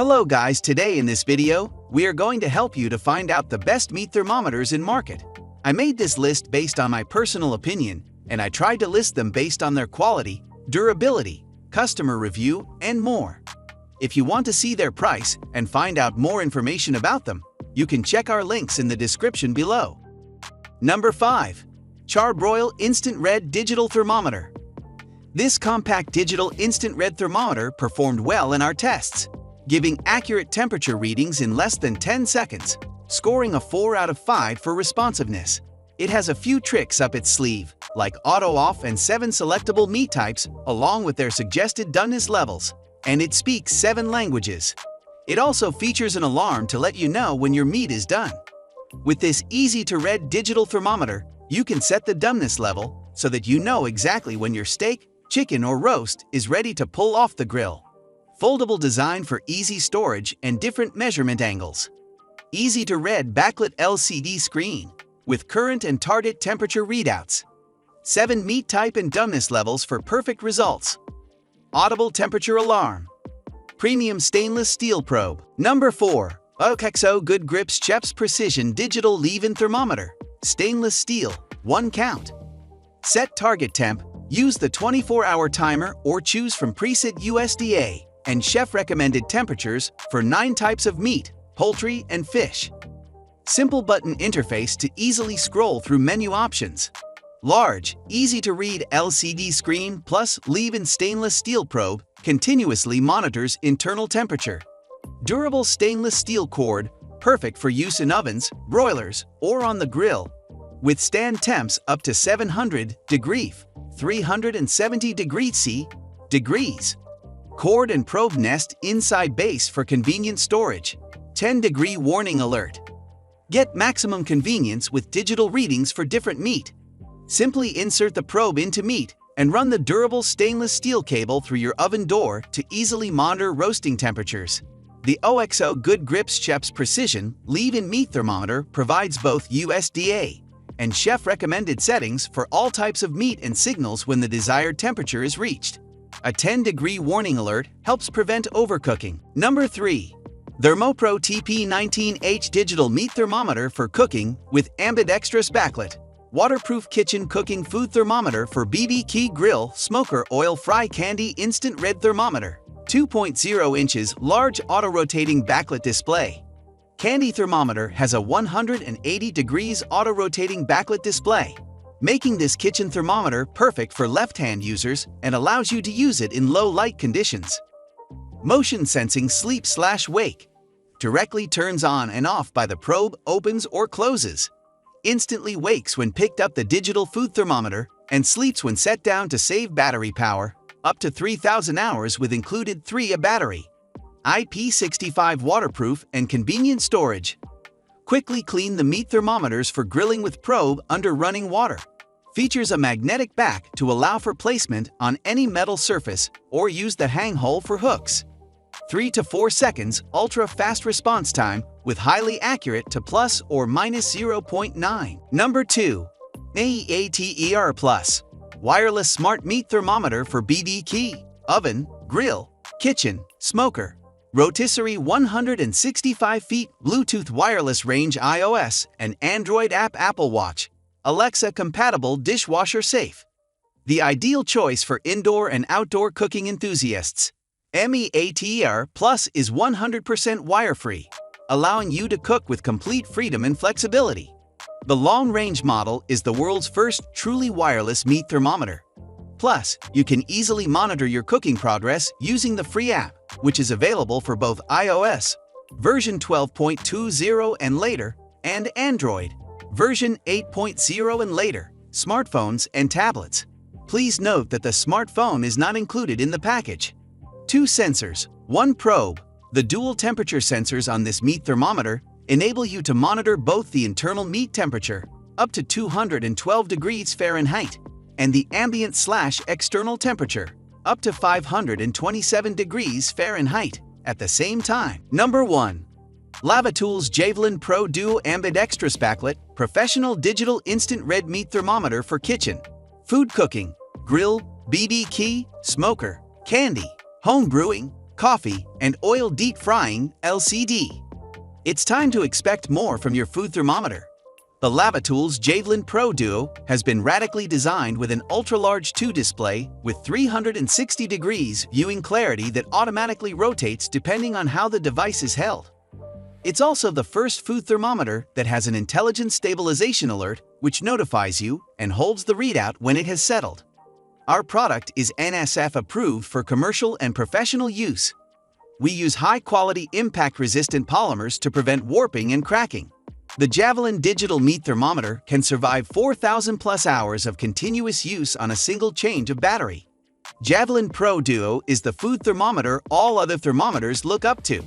Hello guys, today in this video, we are going to help you to find out the best meat thermometers in market. I made this list based on my personal opinion, and I tried to list them based on their quality, durability, customer review, and more. If you want to see their price and find out more information about them, you can check our links in the description below. Number 5. Charbroil Instant Red Digital Thermometer. This compact digital instant red thermometer performed well in our tests, giving accurate temperature readings in less than 10 seconds, scoring a 4 out of 5 for responsiveness. It has a few tricks up its sleeve, like auto-off and 7 selectable meat types, along with their suggested doneness levels, and it speaks 7 languages. It also features an alarm to let you know when your meat is done. With this easy-to-read digital thermometer, you can set the doneness level so that you know exactly when your steak, chicken, or roast is ready to pull off the grill. Foldable design for easy storage and different measurement angles. Easy-to-read backlit LCD screen with current and target temperature readouts. 7 meat type and doneness levels for perfect results. Audible temperature alarm. Premium stainless steel probe. Number 4. OXO Good Grips Chef's Precision Digital Leave-In Thermometer. Stainless steel, 1 count. Set target temp. Use the 24-hour timer or choose from preset USDA and chef-recommended temperatures for 9 types of meat, poultry, and fish. Simple button interface to easily scroll through menu options. Large, easy-to-read LCD screen plus leave-in stainless steel probe continuously monitors internal temperature. Durable stainless steel cord, perfect for use in ovens, broilers, or on the grill. Withstand temps up to 700 degrees, 370 degrees C, degrees. Cord and probe nest inside base for convenient storage. 10-degree warning alert. Get maximum convenience with digital readings for different meat. Simply insert the probe into meat and run the durable stainless steel cable through your oven door to easily monitor roasting temperatures. The OXO Good Grips Chef's Precision Leave-In Meat Thermometer provides both USDA and chef-recommended settings for all types of meat and signals when the desired temperature is reached. A 10-degree warning alert helps prevent overcooking. Number 3. Thermopro TP19H Digital Meat Thermometer for Cooking with Ambidextrous Backlit. Waterproof Kitchen Cooking Food Thermometer for BBQ Grill Smoker Oil Fry Candy Instant Red Thermometer. 2.0 inches large auto-rotating backlit display. Candy thermometer has a 180 degrees auto-rotating backlit display, making this kitchen thermometer perfect for left-hand users and allows you to use it in low light conditions. Motion sensing sleep/wake. Directly turns on and off by the probe, opens or closes. Instantly wakes when picked up the digital food thermometer and sleeps when set down to save battery power, up to 3,000 hours with included 3 battery. IP65 waterproof and convenient storage. Quickly clean the meat thermometers for grilling with probe under running water. Features a magnetic back to allow for placement on any metal surface or use the hang hole for hooks. 3 to 4 seconds ultra-fast response time with highly accurate to plus or minus 0.9. Number 2. AEATER Plus. Wireless Smart Meat Thermometer for BBQ, Oven, Grill, Kitchen, Smoker. Rotisserie 165 feet Bluetooth wireless range iOS and Android app Apple Watch. Alexa compatible dishwasher safe. The ideal choice for indoor and outdoor cooking enthusiasts. MEATER Plus is 100% wire-free, allowing you to cook with complete freedom and flexibility. The long-range model is the world's first truly wireless meat thermometer. Plus, you can easily monitor your cooking progress using the free app, which is available for both iOS, version 12.20 and later, and Android, version 8.0 and later, smartphones and tablets. Please note that the smartphone is not included in the package. 2 sensors, 1 probe. The dual temperature sensors on this meat thermometer enable you to monitor both the internal meat temperature, up to 212 degrees Fahrenheit, and the ambient/external temperature, up to 527 degrees Fahrenheit, at the same time. Number 1. Lavatools Javelin Pro Duo Ambidextrous Backlit Professional Digital Instant Red Meat Thermometer for Kitchen, Food Cooking, Grill, BBQ, Smoker, Candy, Home Brewing, coffee, and oil deep frying LCD. It's time to expect more from your food thermometer. The Lavatool's Javelin Pro Duo has been radically designed with an ultra-large 2 display with 360 degrees viewing clarity that automatically rotates depending on how the device is held. It's also the first food thermometer that has an intelligent stabilization alert which notifies you and holds the readout when it has settled. Our product is NSF approved for commercial and professional use. We use high-quality impact-resistant polymers to prevent warping and cracking. The Javelin digital meat thermometer can survive 4,000+ hours of continuous use on a single change of battery. Javelin Pro Duo is the food thermometer all other thermometers look up to.